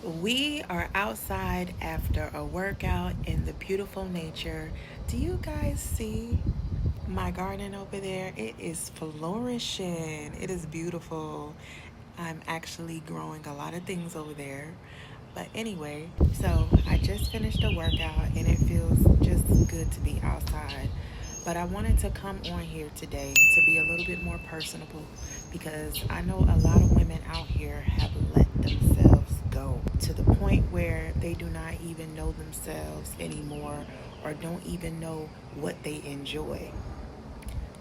We are outside after a workout in the beautiful nature. Do you guys see my garden over there? It is flourishing. It is beautiful. I'm actually growing a lot of things over there. But anyway, so I just finished a workout and it feels just good to be outside. But I wanted to come on here today to be a little bit more personable because I know a lot of women out here have let themselves go to the point where they do not even know themselves anymore or don't even know what they enjoy.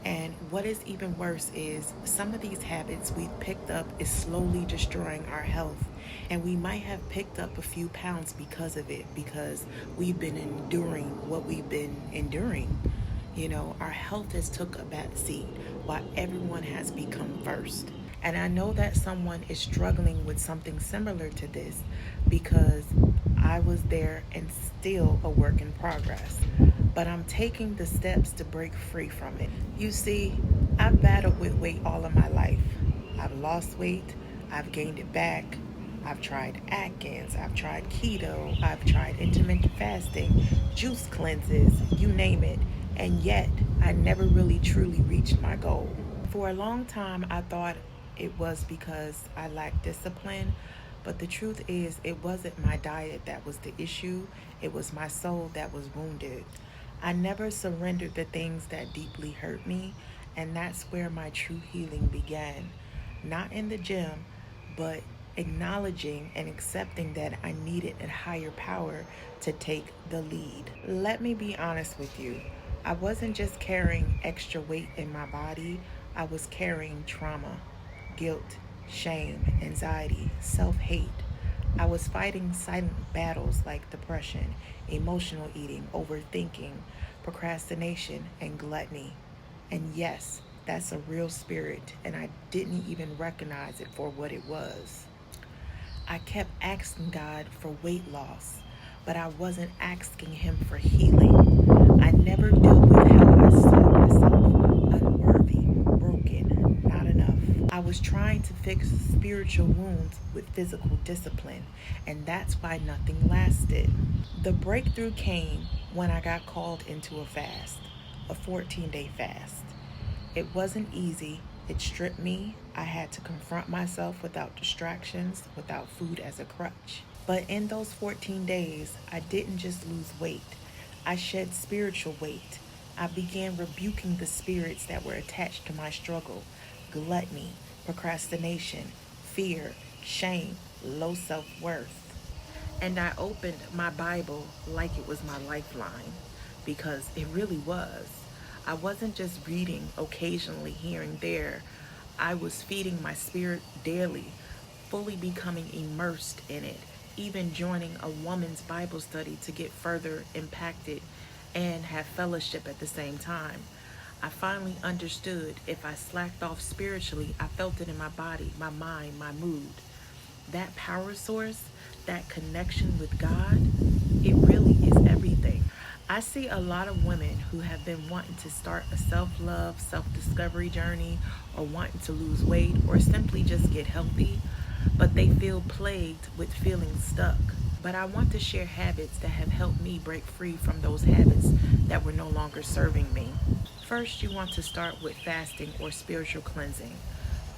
And what is even worse is some of these habits we've picked up is slowly destroying our health. And we might have picked up a few pounds because of it, because we've been enduring what we've been enduring. Our health has took a back seat while everyone has become first. And I know that someone is struggling with something similar to this because I was there and still a work in progress. But I'm taking the steps to break free from it. You see, I've battled with weight all of my life. I've lost weight, I've gained it back. I've tried Atkins, I've tried keto, I've tried intermittent fasting, juice cleanses, you name it. And yet, I never really truly reached my goal. For a long time, I thought it was because I lacked discipline, but the truth is, it wasn't my diet that was the issue, it was my soul that was wounded. I never surrendered the things that deeply hurt me, and that's where my true healing began. Not in the gym, but acknowledging and accepting that I needed a higher power to take the lead. Let me be honest with you. I wasn't just carrying extra weight in my body, I was carrying trauma, guilt, shame, anxiety, self hate. I was fighting silent battles like depression, emotional eating, overthinking, procrastination, and gluttony. And yes, that's a real spirit, and I didn't even recognize it for what it was. I kept asking God for weight loss, but I wasn't asking Him for healing. I never dealt with how I saw myself unworthy, broken, not enough. I was trying to fix spiritual wounds with physical discipline, and that's why nothing lasted. The breakthrough came when I got called into a fast, a 14-day fast. It wasn't easy. It stripped me. I had to confront myself without distractions, without food as a crutch. But in those 14 days, I didn't just lose weight, I shed spiritual weight. I began rebuking the spirits that were attached to my struggle: gluttony, procrastination, fear, shame, low self worth. And I opened my Bible like it was my lifeline because it really was. I wasn't just reading occasionally here and there, I was feeding my spirit daily, fully becoming immersed in it, even joining a woman's Bible study to get further impacted and have fellowship at the same time. I finally understood if I slacked off spiritually, I felt it in my body, my mind, my mood. That power source, that connection with God, it really is everything. I see a lot of women who have been wanting to start a self love, self discovery journey, or wanting to lose weight, or simply just get healthy, but they feel plagued with feeling stuck. But I want to share habits that have helped me break free from those habits that were no longer serving me. First, you want to start with fasting or spiritual cleansing.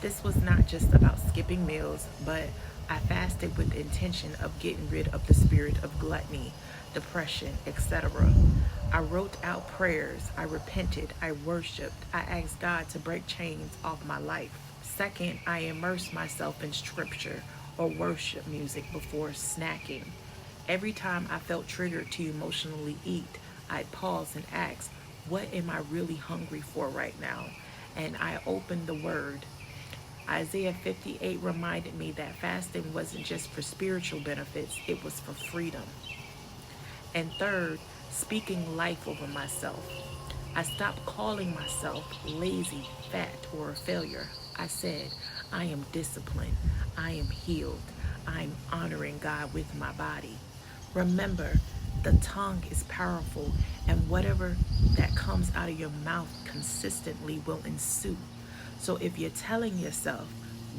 This was not just about skipping meals, but I fasted with the intention of getting rid of the spirit of gluttony, depression, etc. I wrote out prayers, I repented, I worshiped, I asked God to break chains off my life. Second, I immersed myself in scripture or worship music before snacking. Every time I felt triggered to emotionally eat, I'd pause and ask, what am I really hungry for right now? And I opened the word. Isaiah 58 reminded me that fasting wasn't just for spiritual benefits, it was for freedom. And third, speaking life over myself. I stopped calling myself lazy, fat, or a failure. I said, I am disciplined, I am healed, I'm honoring God with my body. Remember, the tongue is powerful, and whatever that comes out of your mouth consistently will ensue. So if you're telling yourself,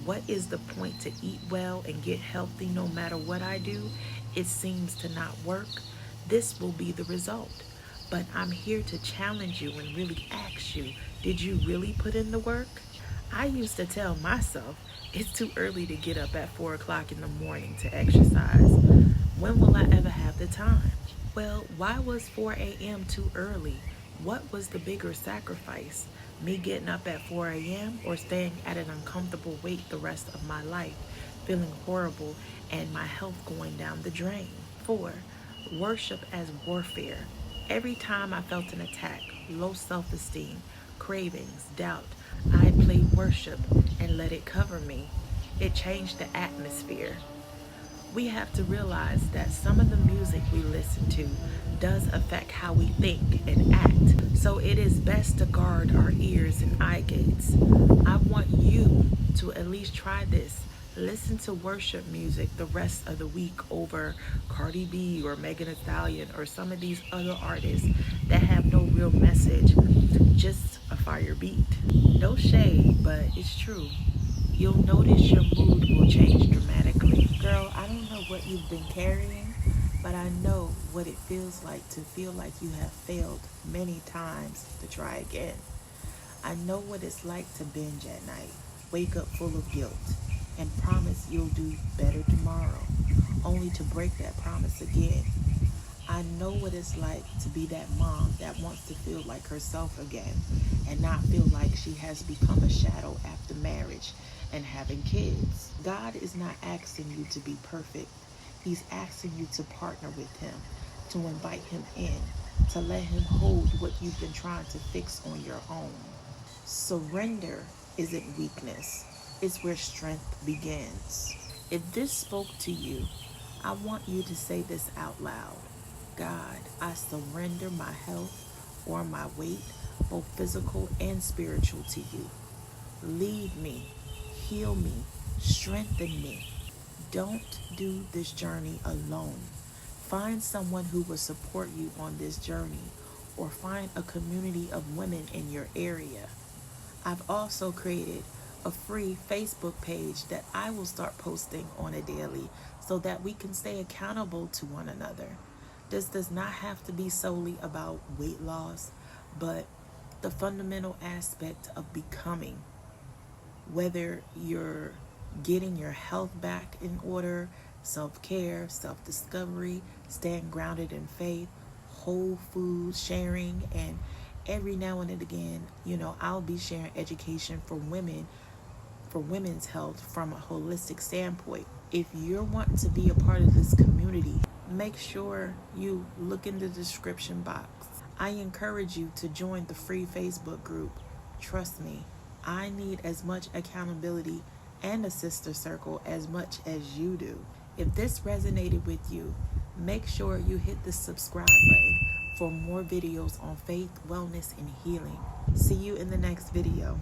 What is the point to eat well and get healthy no matter what I do? It seems to not work. This will be the result. But I'm here to challenge you and really ask you, did you really put in the work? I used to tell myself it's too early to get up at 4 o'clock in the morning to exercise. When will I ever have the time? Well, why was 4 a.m. too early? What was the bigger sacrifice? Me getting up at 4 a.m. or staying at an uncomfortable weight the rest of my life, feeling horrible and my health going down the drain? 4. Worship as warfare. Every time I felt an attack, low self esteem, cravings, doubt, I played worship and let it cover me. It changed the atmosphere. We have to realize that some of the music we listen to does affect how we think and act. So it is best to guard our ears and eye gates. I want you to at least try this. Listen to worship music the rest of the week over Cardi B or Megan Thee Stallion or some of these other artists that have no real message, just a fire beat. No shade, but it's true. You'll notice your mood will change dramatically. Girl, I don't know what you've been carrying, but I know what it feels like to feel like you have failed many times to try again. I know what it's like to binge at night, wake up full of guilt, and promise you'll do better tomorrow, only to break that promise again. I know what it's like to be that mom that wants to feel like herself again and not feel like she has become a shadow after marriage and having kids. God is not asking you to be perfect. He's asking you to partner with Him, to invite Him in, to let Him hold what you've been trying to fix on your own. Surrender isn't weakness, it's where strength begins. If this spoke to you, I want you to say this out loud. God, I surrender my health or my weight, both physical and spiritual, to you. Lead me, heal me, strengthen me. Don't do this journey alone. Find someone who will support you on this journey, or find a community of women in your area. I've also created a free Facebook page that I will start posting on a daily so that we can stay accountable to one another. This does not have to be solely about weight loss, but the fundamental aspect of becoming, whether you're getting your health back in order, self care, self discovery, staying grounded in faith, whole food sharing, and every now and again, I'll be sharing education for women, for women's health from a holistic standpoint. If you're wanting to be a part of this community, make sure you look in the description box. I encourage you to join the free Facebook group. Trust me, I need as much accountability and a sister circle as much as you do. If this resonated with you, make sure you hit the subscribe button for more videos on faith, wellness, and healing. See you in the next video.